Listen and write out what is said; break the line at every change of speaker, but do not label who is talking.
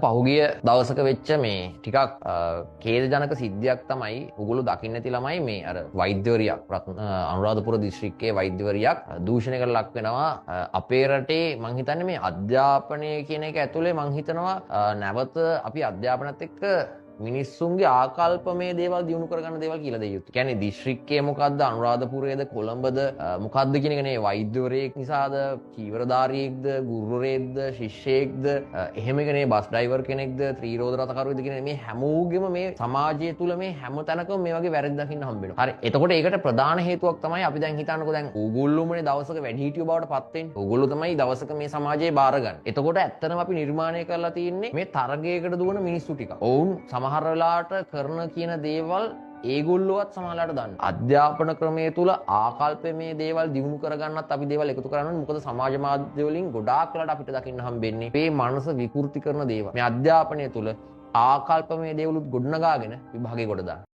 පහුගිය දවසක වෙච්ච මේ ටිකක් ඛේදජනක සිද්ධියක් තමයි උගොල්ලෝ දකින්න නැති ළමයි මේ අර වෛද්‍යවරියක් අනුරාධපුර දිස්ත්‍රික්කයේ වෛද්‍යවරියක් දූෂණයකට ලක් වෙනවා අපේ රටේ මං හිතන්නේ මේ අධ්‍යාපනය කියන එක ඇතුලේ මං හිතනවා නැවත අපි අධ්‍යාපනත් එක්ක මිනිස්සුන්ගේ ආකල්පමය දේවල් දියුණු කරගන්න දේවල් කියලා දෙය යුතුයි. කියන්නේ දිස්ත්‍රික්කයේ මොකද්ද අනුරාධපුරයේද කොළඹද මොකද්ද කියන එක නේ වෛද්‍යවරයෙක් නිසාද චීවරධාරියෙක්ද ගුරුවරයෙක්ද ශිෂ්‍යයෙක්ද එහෙම එකනේ බස් ඩ්‍රයිවර් කෙනෙක්ද ත්‍රිරෝද රථකරුවෙක්ද කියන මේ හැමෝගෙම මේ සමාජය තුල මේ හැම තැනකම මේ වගේ වැරදි දකින්න හම්බ වෙනවා. හරි. එතකොට ඒකට ප්‍රධාන හේතුවක් තමයි අපි දැන් හිතන්නකෝ දැන් ඕගොල්ලෝමනේ දවසක වැඩිහිටියෝ බවට පත් වෙන්නේ. ඕගොල්ලෝ තමයි දවසක මේ සමාජයේ බාර ගන්න. එතකොට ඇත්තටම අපි නිර්මාණය කරලා තියෙන්නේ මේ තරගයකට දුවන මිනිස්සු ටික. ඔවුන් සමහර වෙලාවට කරන කියන දේවල් ඒගොල්ලොවත් සමහරලාට දන්න. අධ්‍යාපන ක්‍රමයේ තුල ආකල්පමේ දේවල් දියුණු කරගන්නත් අපි දේවල් එකතු කරන්න ඕනේ. මොකද සමාජ මාධ්‍ය වලින් ගොඩාක් වෙලාට අපිට දකින්න හම්බෙන්නේ මේ මනස විකෘති කරන දේවල්. මේ අධ්‍යාපනය තුල ආකල්පමේ දේවලුත් ගොඩනගාගෙන විභාගේ කොට දාන.